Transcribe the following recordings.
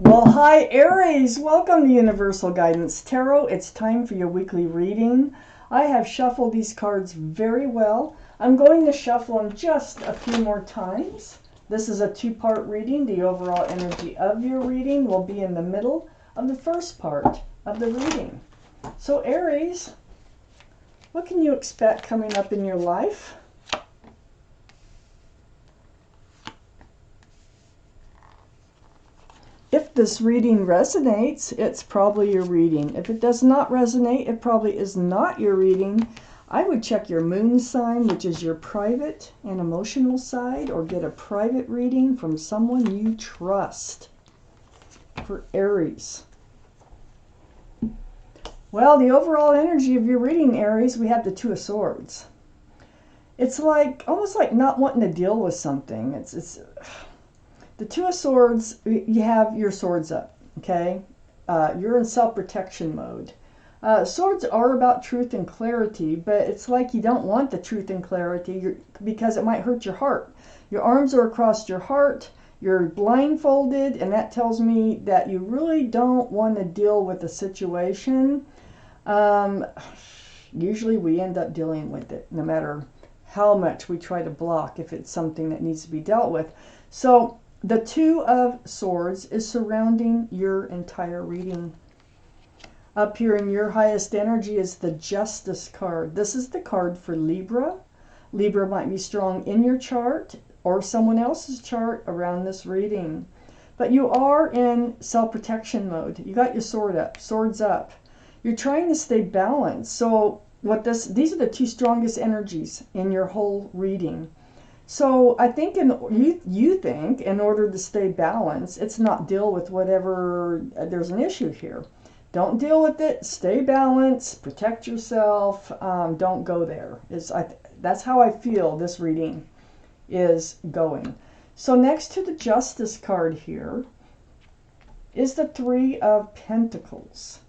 Well, hi Aries, welcome to Universal Guidance Tarot. It's time for your weekly reading. I have shuffled these cards very well. I'm going to shuffle them just a few more times. This is a two-part reading. The overall energy of your reading will be in the middle of the first part of the reading. So Aries, what can you expect coming up in your life? If this reading resonates, it's probably your reading. If it does not resonate, it probably is not your reading. I would check your moon sign, which is your private and emotional side, or get a private reading from someone you trust for Aries. Well, the overall energy of your reading, Aries, we have the Two of Swords. It's like almost like not wanting to deal with something. It's the Two of Swords, you have your swords up, okay? You're in self-protection mode. Swords are about truth and clarity, but it's like you don't want the truth and clarity because it might hurt your heart. Your arms are across your heart, you're blindfolded, and that tells me that you really don't want to deal with the situation. Usually we end up dealing with it, no matter how much we try to block if it's something that needs to be dealt with. So the Two of Swords is surrounding your entire reading. Up here in your highest energy is the Justice card. This is the card for Libra. Libra might be strong in your chart or someone else's chart around this reading. But you are in self-protection mode. You got your sword up, swords up. You're trying to stay balanced. So these are the two strongest energies in your whole reading. So I think you think in order to stay balanced, it's not deal with whatever, there's an issue here. Don't deal with it, stay balanced, protect yourself, don't go there. That's how I feel this reading is going. So next to the Justice card here is the Three of Pentacles.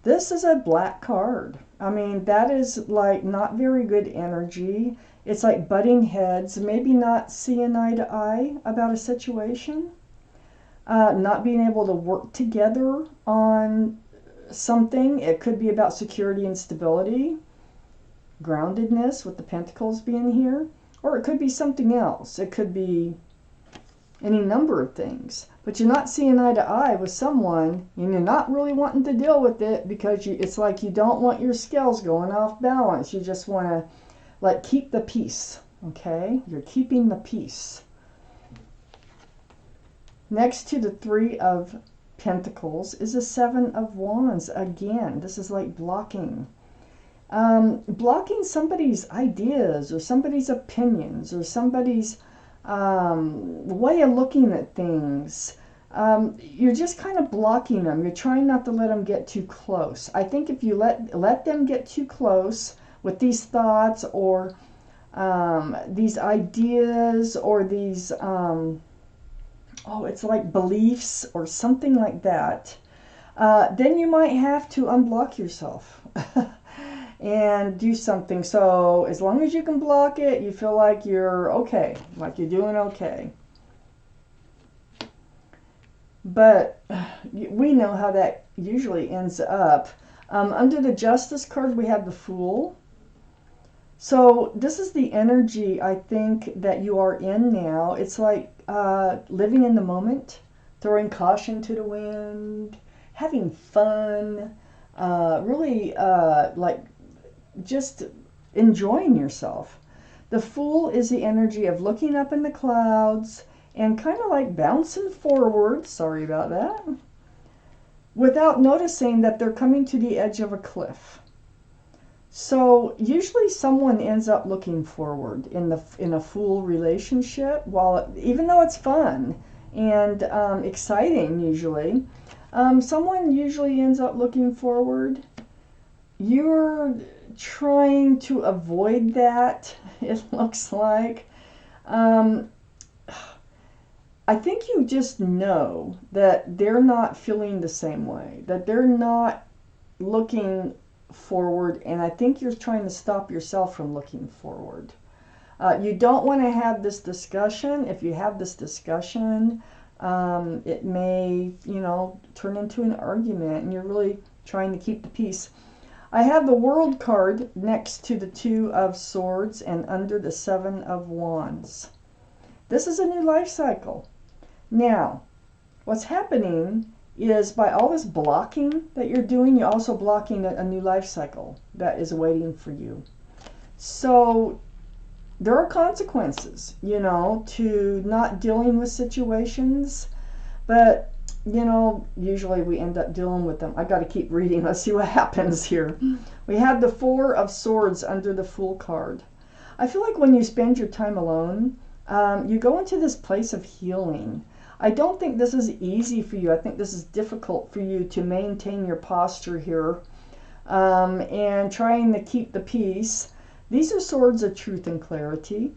This is a black card. I mean, that is like not very good energy. It's like butting heads, maybe not seeing eye to eye about a situation, not being able to work together on something. It could be about security and stability, groundedness with the pentacles being here, or it could be something else. It could be any number of things. But you're not seeing eye to eye with someone, and you're not really wanting to deal with it because it's like you don't want your scales going off balance. You just want to like keep the peace, okay? You're keeping the peace. Next to the Three of Pentacles is a Seven of Wands. Again, this is like blocking. Blocking somebody's ideas or somebody's opinions or somebody's way of looking at things. You're just kind of blocking them. You're trying not to let them get too close. I think if you let them get too close with these thoughts or these ideas or these, it's like beliefs or something like that, then you might have to unblock yourself and do something. So as long as you can block it, you feel like you're okay, like you're doing okay. But we know how that usually ends up. Under the Justice card, we have the Fool. So this is the energy, I think, that you are in now. It's like living in the moment, throwing caution to the wind, having fun, really like just enjoying yourself. The Fool is the energy of looking up in the clouds and kind of like bouncing forward, sorry about that, without noticing that they're coming to the edge of a cliff. So usually someone ends up looking forward in a Fool relationship, even though it's fun and exciting usually, someone usually ends up looking forward. You're trying to avoid that, it looks like. I think you just know that they're not feeling the same way, that they're not looking forward, and I think you're trying to stop yourself from looking forward. You don't want to have this discussion. If you have this discussion, It may, turn into an argument, and you're really trying to keep the peace. I have the World card next to the Two of Swords and under the Seven of Wands. This is a new life cycle. Now, what's happening is by all this blocking that you're doing, you're also blocking a new life cycle that is waiting for you. So there are consequences, to not dealing with situations, but, usually we end up dealing with them. I got to keep reading. Let's see what happens here. We have the Four of Swords under the Fool card. I feel like when you spend your time alone, you go into this place of healing. I don't think this is easy for you. I think this is difficult for you to maintain your posture here, and trying to keep the peace. These are swords of truth and clarity.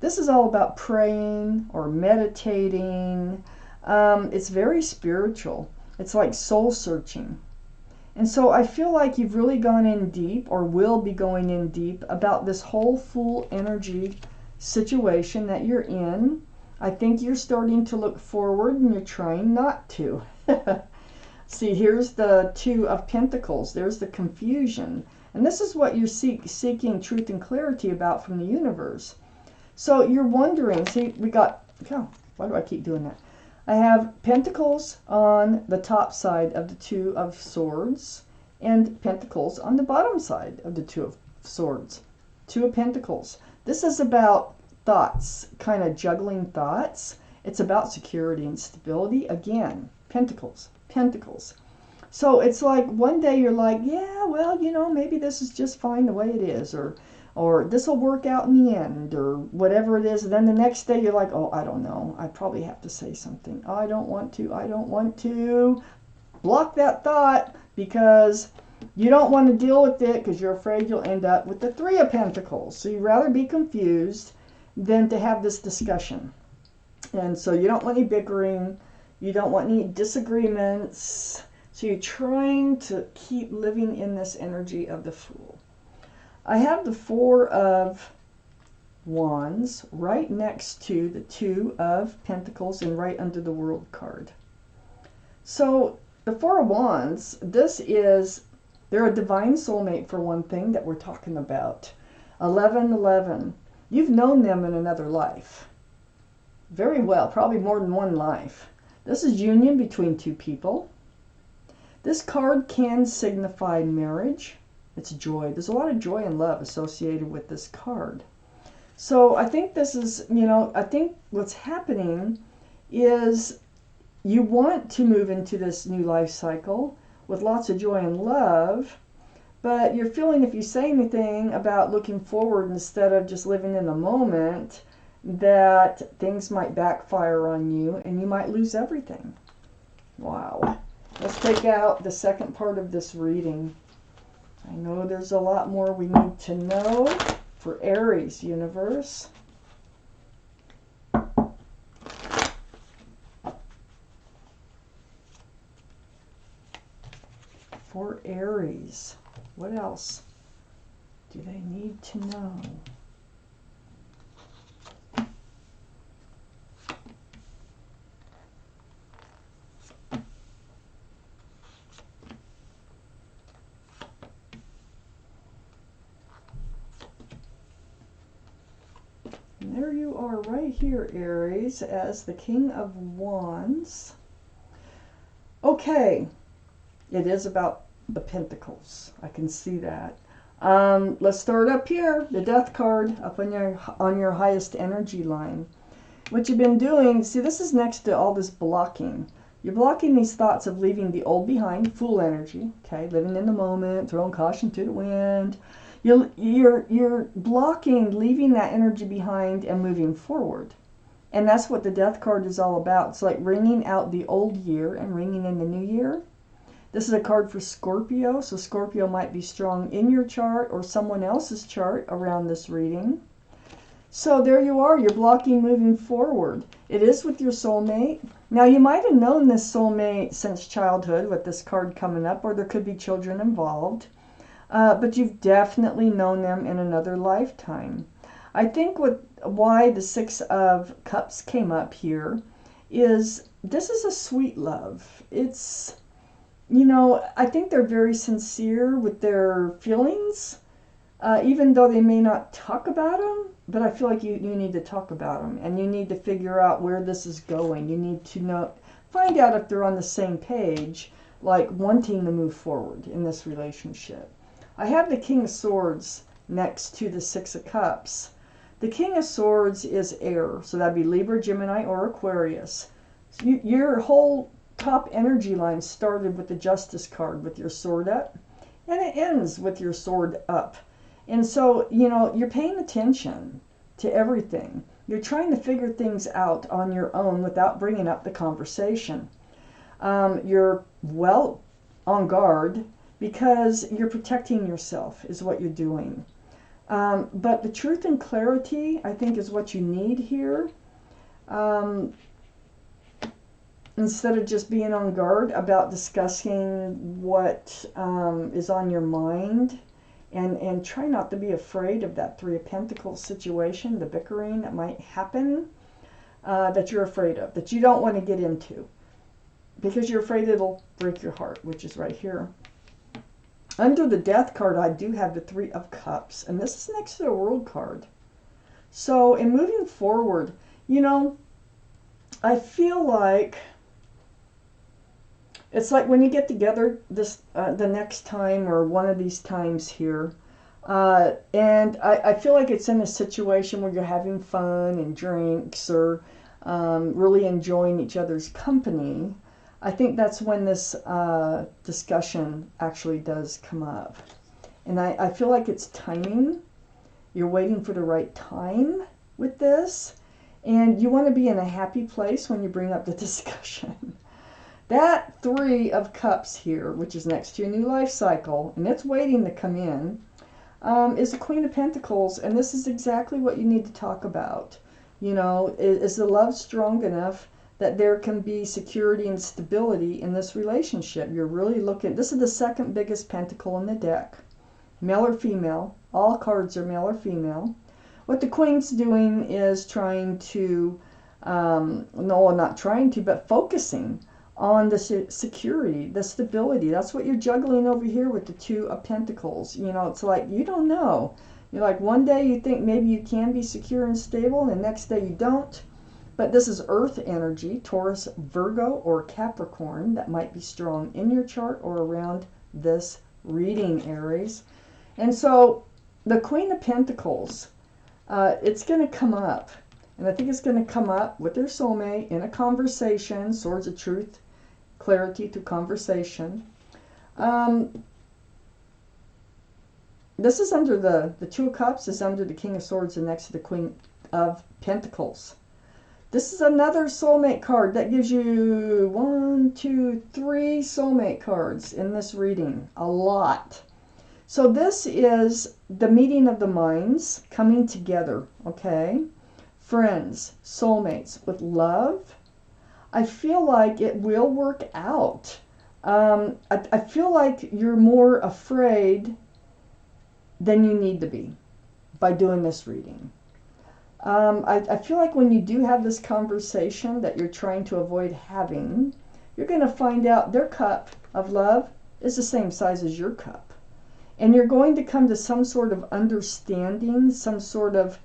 This is all about praying or meditating. It's very spiritual. It's like soul searching. And so I feel like you've really gone in deep, or will be going in deep, about this whole Fool energy situation that you're in. I think you're starting to look forward, and you're trying not to. See, here's the Two of Pentacles. There's the confusion. And this is what you're seeking truth and clarity about from the universe. So you're wondering, see, we got, oh, why do I keep doing that? I have Pentacles on the top side of the Two of Swords, and Pentacles on the bottom side of the Two of Swords. Two of Pentacles. This is about thoughts, kind of juggling thoughts. It's about security and stability. Again, Pentacles, Pentacles. So it's like one day you're like, yeah, well, maybe this is just fine the way it is, or this will work out in the end, or whatever it is. And then the next day you're like, oh, I don't know. I probably have to say something. I don't want to. Block that thought, because you don't want to deal with it, because you're afraid you'll end up with the Three of Pentacles. So you'd rather be confused than to have this discussion. And so you don't want any bickering. You don't want any disagreements. So you're trying to keep living in this energy of the Fool. I have the Four of Wands right next to the Two of Pentacles and right under the World card. So the Four of Wands, they're a divine soulmate for one thing that we're talking about. 1111. You've known them in another life. Very well, probably more than one life. This is union between two people. This card can signify marriage. It's joy. There's a lot of joy and love associated with this card. So I think this is, I think what's happening is you want to move into this new life cycle with lots of joy and love, but you're feeling if you say anything about looking forward instead of just living in the moment, that things might backfire on you and you might lose everything. Wow. Let's take out the second part of this reading. I know there's a lot more we need to know for Aries universe. For Aries, what else do they need to know? And there you are right here, Aries, as the King of Wands. Okay, it is about the Pentacles. I can see that. Let's start up here, the Death card, up on your highest energy line. What you've been doing, see, this is next to all this blocking. You're blocking these thoughts of leaving the old behind, Fool energy, okay, living in the moment, throwing caution to the wind. You're blocking leaving that energy behind and moving forward. And that's what the Death card is all about. It's like ringing out the old year and ringing in the new year. This is a card for Scorpio, so Scorpio might be strong in your chart or someone else's chart around this reading. So there you are, you're blocking moving forward. It is with your soulmate. Now you might have known this soulmate since childhood with this card coming up, or there could be children involved. But you've definitely known them in another lifetime. I think why the Six of Cups came up here is this is a sweet love. It's, you know, I think they're very sincere with their feelings, even though they may not talk about them. But I feel like you need to talk about them, and you need to figure out where this is going. You need to know, find out if they're on the same page, like wanting to move forward in this relationship. I have the King of Swords next to the Six of Cups. The King of Swords is air, so that'd be Libra, Gemini, or Aquarius. Your whole top energy line started with the Justice card with your sword up, and it ends with your sword up. And so, you know, you're paying attention to everything. You're trying to figure things out on your own without bringing up the conversation. You're well on guard because you're protecting yourself is what you're doing. But the truth and clarity, I think, is what you need here. Instead of just being on guard about discussing what is on your mind. And try not to be afraid of that Three of Pentacles situation, the bickering that might happen, that you're afraid of, that you don't want to get into. Because you're afraid it'll break your heart, which is right here. Under the Death card, I do have the Three of Cups. And this is next to the World card. So, in moving forward, you know, I feel like it's like when you get together this the next time or one of these times here, and I feel like it's in a situation where you're having fun and drinks or really enjoying each other's company. I think that's when this discussion actually does come up. And I feel like it's timing. You're waiting for the right time with this. And you want to be in a happy place when you bring up the discussion. That Three of Cups here, which is next to your new life cycle, and it's waiting to come in, is the Queen of Pentacles, and this is exactly what you need to talk about. You know, is the love strong enough that there can be security and stability in this relationship? You're really looking, this is the second biggest pentacle in the deck. Male or female, all cards are male or female. What the Queen's doing is trying to, no, not trying to, but focusing on the security, the stability. That's what you're juggling over here with the Two of Pentacles. You know, it's like, you don't know. You're like, one day you think maybe you can be secure and stable, and the next day you don't. But this is Earth energy, Taurus, Virgo, or Capricorn, that might be strong in your chart or around this reading, Aries. And so, the Queen of Pentacles, it's going to come up. And I think it's going to come up with their soulmate in a conversation, Swords of Truth, clarity to conversation. This is under the Two of Cups is under the King of Swords and next to the Queen of Pentacles. This is another soulmate card that gives you 1, 2, 3 soulmate cards in this reading. A lot. So this is the meeting of the minds coming together, okay? Friends, soulmates with love. I feel like it will work out. I feel like you're more afraid than you need to be by doing this reading. I feel like when you do have this conversation that you're trying to avoid having, you're going to find out their cup of love is the same size as your cup. And you're going to come to some sort of understanding, some sort of,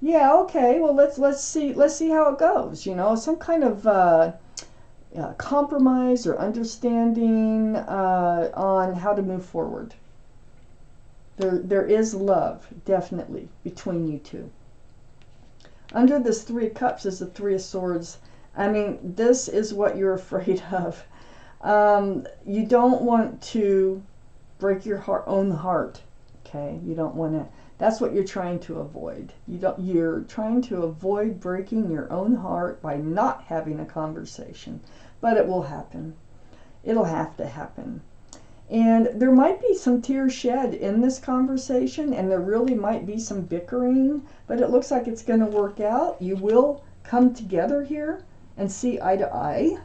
yeah, okay, well, let's see how it goes, you know, some kind of compromise or understanding on how to move forward. There is love, definitely, between you two. Under this Three of Cups is the Three of Swords. I mean, this is what you're afraid of. You don't want to break your own heart, okay? You don't want to. That's what you're trying to avoid. You're trying to avoid breaking your own heart by not having a conversation. But it will happen. It'll have to happen. And there might be some tears shed in this conversation, and there really might be some bickering, but it looks like it's going to work out. You will come together here and see eye to eye,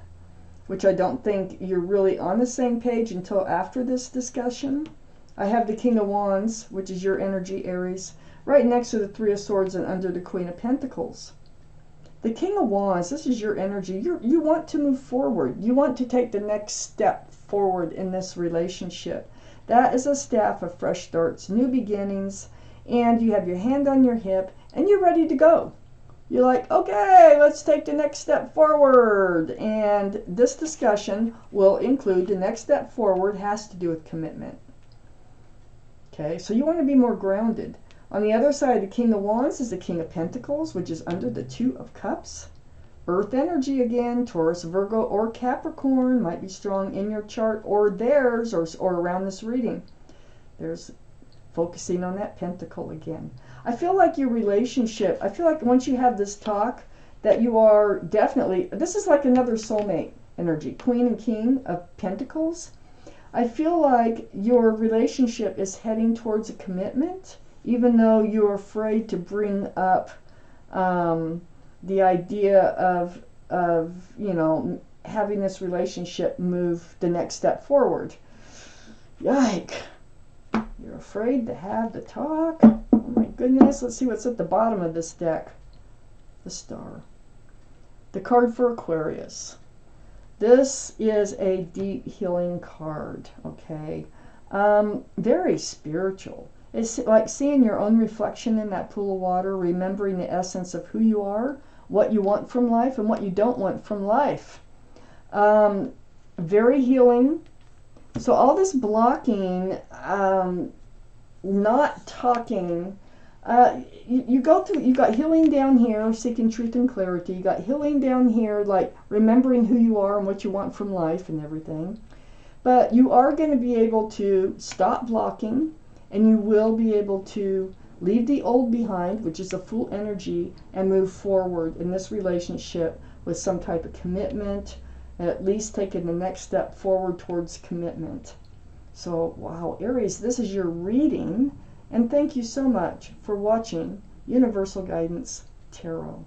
which I don't think you're really on the same page until after this discussion. I have the King of Wands, which is your energy, Aries, right next to the Three of Swords and under the Queen of Pentacles. The King of Wands, this is your energy. You want to move forward. You want to take the next step forward in this relationship. That is a staff of fresh starts, new beginnings, and you have your hand on your hip and you're ready to go. You're like, okay, let's take the next step forward. And this discussion will include the next step forward has to do with commitment. Okay, so you want to be more grounded. On the other side of the King of Wands is the King of Pentacles, which is under the Two of Cups. Earth energy again, Taurus, Virgo, or Capricorn might be strong in your chart or theirs or around this reading. There's focusing on that pentacle again. I feel like your relationship, I feel like once you have this talk that you are definitely, this is like another soulmate energy, Queen and King of Pentacles. I feel like your relationship is heading towards a commitment, even though you're afraid to bring up the idea of you know, having this relationship move the next step forward. Yike. You're afraid to have the talk. Oh my goodness. Let's see what's at the bottom of this deck. The Star. The card for Aquarius. This is a deep healing card, okay? Very spiritual. It's like seeing your own reflection in that pool of water, remembering the essence of who you are, what you want from life, and what you don't want from life. Very healing. So all this blocking, not talking, you go through, you got healing down here, seeking truth and clarity. You got healing down here, like remembering who you are and what you want from life and everything. But you are going to be able to stop blocking, and you will be able to leave the old behind, which is a Fool energy, and move forward in this relationship with some type of commitment, at least taking the next step forward towards commitment. So, wow, Aries, this is your reading, and thank you so much for watching Universal Guidance Tarot.